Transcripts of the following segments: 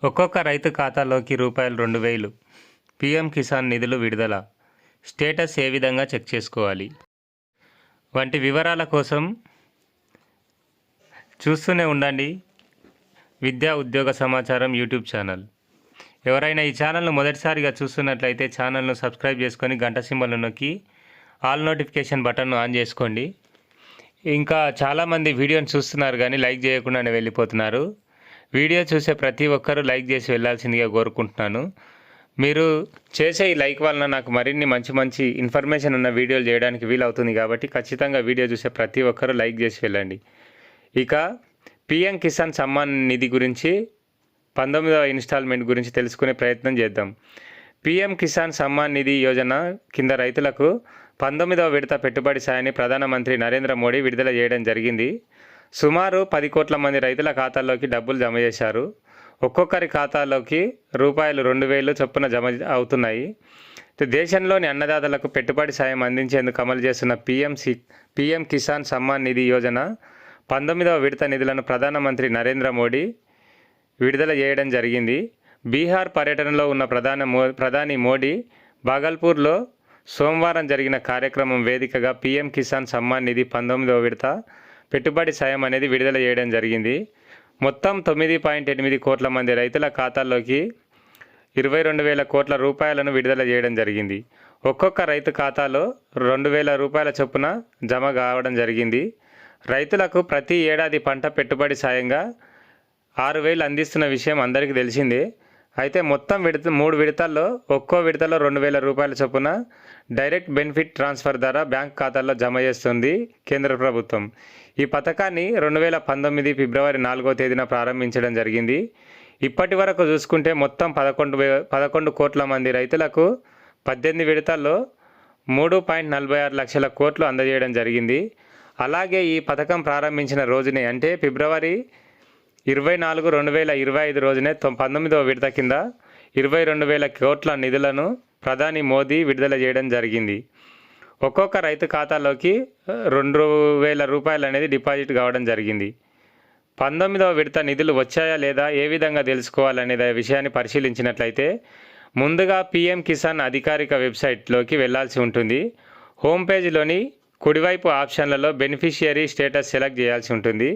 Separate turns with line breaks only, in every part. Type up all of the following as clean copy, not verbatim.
ఒక్కొక్క రైతు ఖాతాలోకి రూపాయలు 2000 పీఎం కిసాన్ నిధులు విడుదల. స్టేటస్ ఏ విధంగా చెక్ చేసుకోవాలి వంటి వివరాల కోసం చూస్తూనే ఉండండి విద్యా ఉద్యోగ సమాచారం యూట్యూబ్ ఛానల్. ఎవరైనా ఈ ఛానల్ను మొదటిసారిగా చూస్తున్నట్లయితే ఛానల్ను సబ్స్క్రైబ్ చేసుకొని గంట సింబల్ నొక్కి ఆల్ నోటిఫికేషన్ బటన్ను ఆన్ చేసుకోండి. ఇంకా చాలామంది వీడియోని చూస్తున్నారు కానీ లైక్ చేయకుండానే వెళ్ళిపోతున్నారు. వీడియో చూసే ప్రతి ఒక్కరూ లైక్ చేసి వెళ్ళాల్సిందిగా కోరుకుంటున్నాను. మీరు చేసే ఈ లైక్ వలన నాకు మరిన్ని మంచి ఇన్ఫర్మేషన్ ఉన్న వీడియోలు చేయడానికి వీలవుతుంది కాబట్టి ఖచ్చితంగా వీడియో చూసే ప్రతి ఒక్కరూ లైక్ చేసి వెళ్ళండి. ఇక పీఎం కిసాన్ సమ్మాన్ నిధి గురించి 19వ ఇన్స్టాల్మెంట్ గురించి తెలుసుకునే ప్రయత్నం చేద్దాం. పీఎం కిసాన్ సమ్మాన్ నిధి యోజన కింద రైతులకు 19వ విడత పెట్టుబడి సాయాన్ని ప్రధానమంత్రి నరేంద్ర మోడీ విడుదల చేయడం జరిగింది. సుమారు 10 కోట్ల మంది రైతుల ఖాతాల్లోకి డబ్బులు జమ చేశారు. ఒక్కొక్కరి ఖాతాలోకి రూపాయలు 2000 చొప్పున జమ అవుతున్నాయి. దేశంలోని అన్నదాతలకు పెట్టుబడి సాయం అందించేందుకు అమలు చేస్తున్న పీఎం కిసాన్ సమ్మాన్ నిధి యోజన 19వ విడత నిధులను ప్రధానమంత్రి నరేంద్ర మోడీ విడుదల చేయడం జరిగింది. బీహార్ పర్యటనలో ఉన్న ప్రధాని మోడీ భాగల్పూర్లో సోమవారం జరిగిన కార్యక్రమం వేదికగా పీఎం కిసాన్ సమ్మాన్ నిధి 19వ విడత పెట్టుబడి సాయం అనేది విడుదల చేయడం జరిగింది. మొత్తం 9.8 కోట్ల మంది రైతుల ఖాతాల్లోకి 22,000 కోట్ల రూపాయలను విడుదల చేయడం జరిగింది. ఒక్కొక్క రైతు ఖాతాలో 2,000 రూపాయల చొప్పున జమ కావడం జరిగింది. రైతులకు ప్రతి ఏడాది పంట పెట్టుబడి సాయంగా 6,000 అందిస్తున్న విషయం అందరికీ తెలిసిందే. అయితే మొత్తం 3 విడతల్లో ఒక్కో విడతలో 2,000 రూపాయల చొప్పున డైరెక్ట్ బెనిఫిట్ ట్రాన్స్ఫర్ ద్వారా బ్యాంక్ ఖాతాల్లో జమ చేస్తుంది కేంద్ర ప్రభుత్వం. ఈ పథకాన్ని 2019 ఫిబ్రవరి 4వ తేదీన ప్రారంభించడం జరిగింది. ఇప్పటి వరకు చూసుకుంటే మొత్తం 11 కోట్ల మంది రైతులకు 18 విడతల్లో 3.46 లక్షల కోట్లు అందజేయడం జరిగింది. అలాగే ఈ పథకం ప్రారంభించిన రోజునే అంటే ఫిబ్రవరి 24, 2025 రోజునే 19వ విడత కింద 22,000 కోట్ల నిధులను ప్రధాని మోదీ విడుదల చేయడం జరిగింది. ఒక్కొక్క రైతు ఖాతాలోకి 2,000 రూపాయలు అనేది డిపాజిట్ కావడం జరిగింది. 19వ విడత నిధులు వచ్చాయా లేదా ఏ విధంగా తెలుసుకోవాలనే విషయాన్ని పరిశీలించినట్లయితే ముందుగా పీఎం కిసాన్ అధికారిక వెబ్సైట్లోకి వెళ్లాల్సి ఉంటుంది. హోమ్ పేజీలోని కుడివైపు ఆప్షన్లలో బెనిఫిషియరీ స్టేటస్ సెలెక్ట్ చేయాల్సి ఉంటుంది.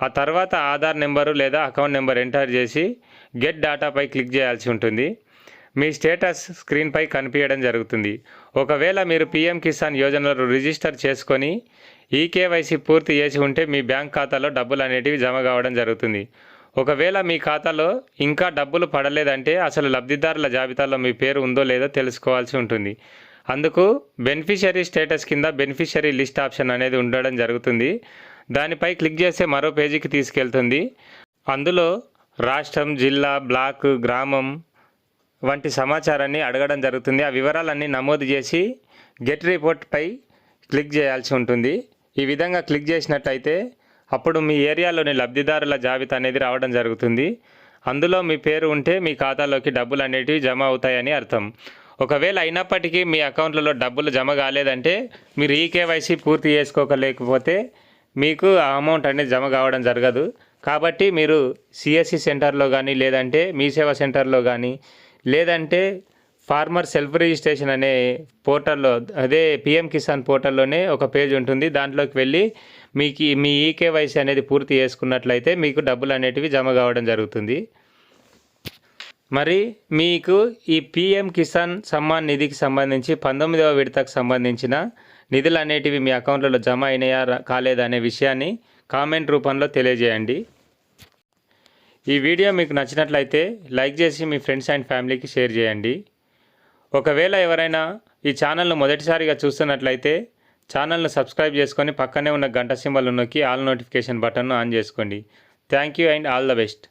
ఆ తర్వాత ఆధార్ నెంబరు లేదా అకౌంట్ నెంబర్ ఎంటర్ చేసి గెట్ డాటాపై క్లిక్ చేయాల్సి ఉంటుంది. మీ స్టేటస్ స్క్రీన్పై కనిపించడం జరుగుతుంది. ఒకవేళ మీరు పీఎం కిసాన్ యోజనలో రిజిస్టర్ చేసుకొని ఈకేవైసీ పూర్తి చేసి ఉంటే మీ బ్యాంక్ ఖాతాలో డబ్బులు అనేటివి జమ కావడం జరుగుతుంది. ఒకవేళ మీ ఖాతాలో ఇంకా డబ్బులు పడలేదంటే అసలు లబ్ధిదారుల జాబితాలో మీ పేరు ఉందో లేదో తెలుసుకోవాల్సి ఉంటుంది. అందుకు బెనిఫిషరీ స్టేటస్ కింద బెనిఫిషరీ లిస్ట్ ఆప్షన్ అనేది ఉండడం జరుగుతుంది. దానిపై క్లిక్ చేస్తే మరో పేజీకి తీసుకెళ్తుంది. అందులో రాష్ట్రం, జిల్లా, బ్లాక్, గ్రామం వంటి సమాచారాన్ని అడగడం జరుగుతుంది. ఆ వివరాలన్నీ నమోదు చేసి గెట్ రిపోర్ట్పై క్లిక్ చేయాల్సి ఉంటుంది. ఈ విధంగా క్లిక్ చేసినట్లయితే అప్పుడు మీ ఏరియాలోని లబ్ధిదారుల జాబితా అనేది రావడం జరుగుతుంది. అందులో మీ పేరు ఉంటే మీ ఖాతాలోకి డబ్బులు అనేటివి జమ అవుతాయని అర్థం. ఒకవేళ అయినప్పటికీ మీ అకౌంట్లలో డబ్బులు జమ కాలేదంటే మీరు ఈకేవైసీ పూర్తి చేసుకోలేకపోతే మీకు ఆ అమౌంట్ అనేది జమ కావడం జరగదు. కాబట్టి మీరు సిఎస్సి సెంటర్లో కానీ లేదంటే మీ సేవా సెంటర్లో కానీ లేదంటే ఫార్మర్ సెల్ఫ్ రిజిస్ట్రేషన్ అనే పోర్టల్లో అదే పీఎం కిసాన్ పోర్టల్లోనే ఒక పేజ్ ఉంటుంది. దాంట్లోకి వెళ్ళి మీ ఈకేవైసీ అనేది పూర్తి చేసుకున్నట్లయితే మీకు డబ్బులు అనేటివి జమ కావడం జరుగుతుంది. మరి మీకు ఈ పీఎం కిసాన్ సమ్మాన్ నిధికి సంబంధించి 19వ విడతకు సంబంధించిన నిధులు అనేటివి మీ అకౌంట్లలో జమ అయినాయా కాలేదా అనే విషయాన్ని కామెంట్ రూపంలో తెలియజేయండి. ఈ వీడియో మీకు నచ్చినట్లయితే లైక్ చేసి మీ ఫ్రెండ్స్ అండ్ ఫ్యామిలీకి షేర్ చేయండి. ఒకవేళ ఎవరైనా ఈ ఛానల్ను మొదటిసారిగా చూస్తున్నట్లయితే ఛానల్ను సబ్స్క్రైబ్ చేసుకొని పక్కనే ఉన్న గంట సింబల్ నొక్కి ఆల్ నోటిఫికేషన్ బటన్ను ఆన్ చేసుకోండి. Thank you and all the best.